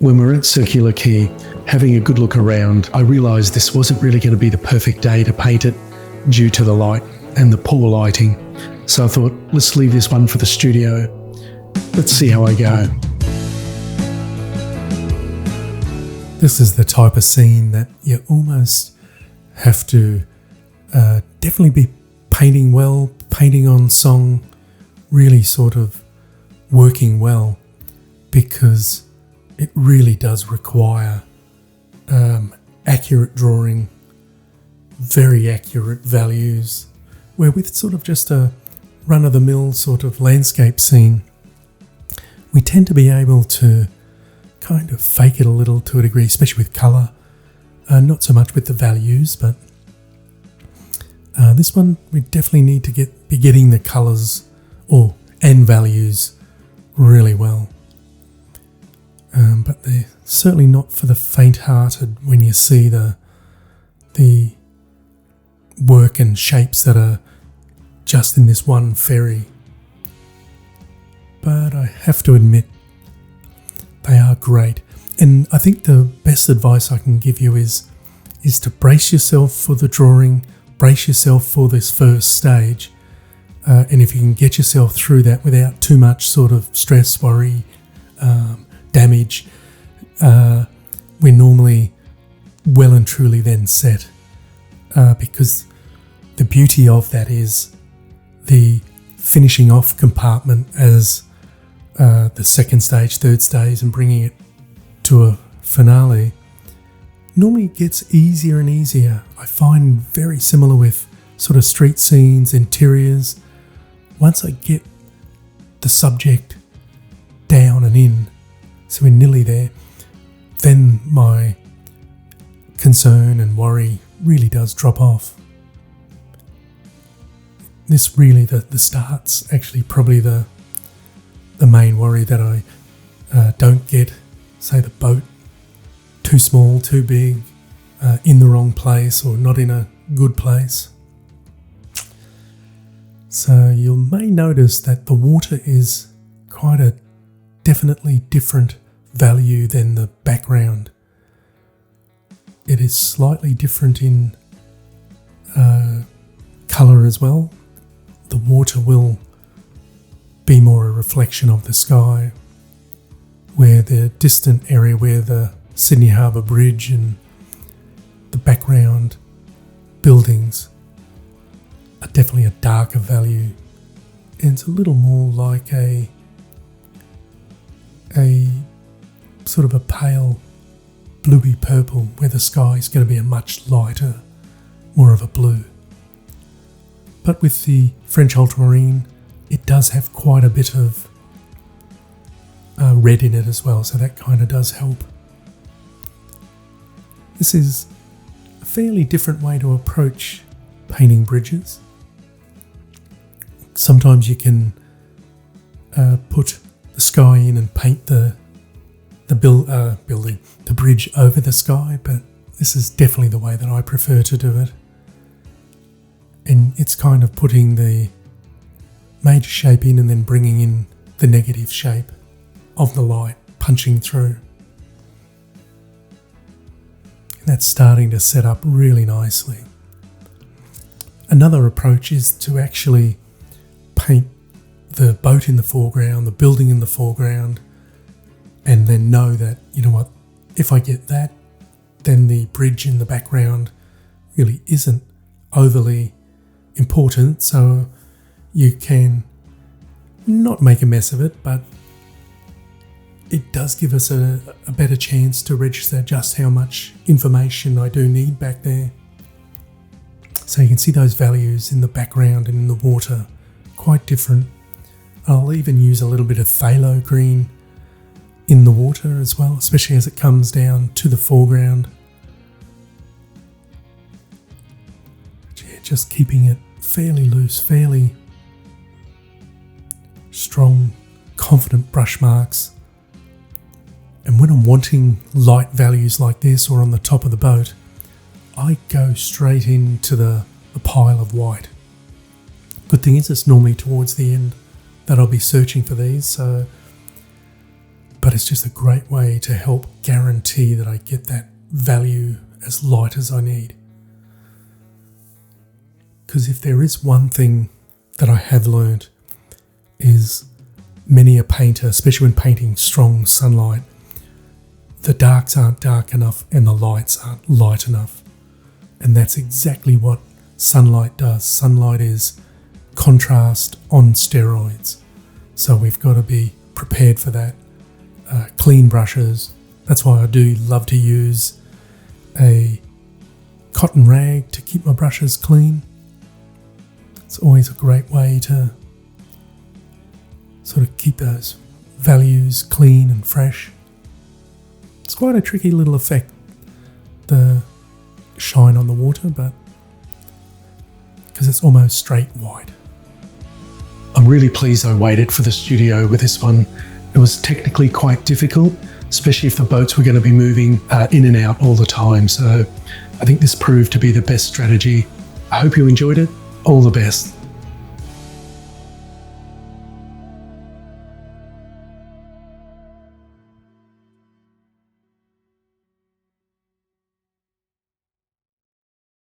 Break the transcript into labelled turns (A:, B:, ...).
A: When we're at Circular Quay, having a good look around, I realised this wasn't really going to be the perfect day to paint it due to the light and the poor lighting. So I thought, let's leave this one for the studio. Let's see how I go. This is the type of scene that you almost have to definitely be painting well, painting on song, really sort of working well, because it really does require accurate drawing, very accurate values, where with sort of just a run-of-the-mill sort of landscape scene, we tend to be able to kind of fake it a little to a degree, especially with colour. Not so much with the values, but this one we definitely need to be getting the colours and values really well. But they're certainly not for the faint-hearted when you see the work and shapes that are just in this one ferry. But I have to admit, they are great. And I think the best advice I can give you is to brace yourself for the drawing, brace yourself for this first stage. And if you can get yourself through that without too much sort of stress, worry, damage, we're normally well and truly then set. Because the beauty of that is the finishing off compartment as the second stage, third stage, and bringing it to a finale normally gets easier and easier. I find very similar with sort of street scenes, interiors. Once I get the subject down and in, so we're nearly there, then my concern and worry really does drop off. This really, the start's actually probably the main worry, that I don't get, say, the boat too small, too big, in the wrong place or not in a good place. So you may notice that the water is quite a definitely different value than the background. It is slightly different in colour as well. The water will be more a reflection of the sky, where the distant area where the Sydney Harbour Bridge and the background buildings are definitely a darker value, and it's a little more like a sort of a pale bluey purple, where the sky is going to be a much lighter, more of a blue. But with the French ultramarine, it does have quite a bit of red in it as well, so that kind of does help. This is a fairly different way to approach painting bridges. Sometimes you can put the sky in and paint the bridge over the sky, but this is definitely the way that I prefer to do it. And it's kind of putting the major shape in and then bringing in the negative shape of the light punching through. And that's starting to set up really nicely. Another approach is to actually paint the boat in the foreground, the building in the foreground, and then know that, you know what, if I get that, then the bridge in the background really isn't overly important, so you can not make a mess of it, but it does give us a better chance to register just how much information I do need back there. So you can see those values in the background and in the water, quite different. I'll even use a little bit of phthalo green in the water as well, especially as it comes down to the foreground. Yeah, just keeping it fairly loose, fairly strong, confident brush marks. And when I'm wanting light values like this or on the top of the boat, I go straight into the pile of white. Good thing is it's normally towards the end that I'll be searching for these. But it's just a great way to help guarantee that I get that value as light as I need. Because if there is one thing that I have learned is many a painter, especially when painting strong sunlight, the darks aren't dark enough and the lights aren't light enough. And that's exactly what sunlight does. Sunlight is contrast on steroids. So we've got to be prepared for that. Clean brushes. That's why I do love to use a cotton rag to keep my brushes clean. It's always a great way to sort of keep those values clean and fresh. It's quite a tricky little effect, the shine on the water, but because it's almost straight white. I'm really pleased I waited for the studio with this one. It was technically quite difficult, especially if the boats were going to be moving in and out all the time. So I think this proved to be the best strategy. I hope you enjoyed it. All the best.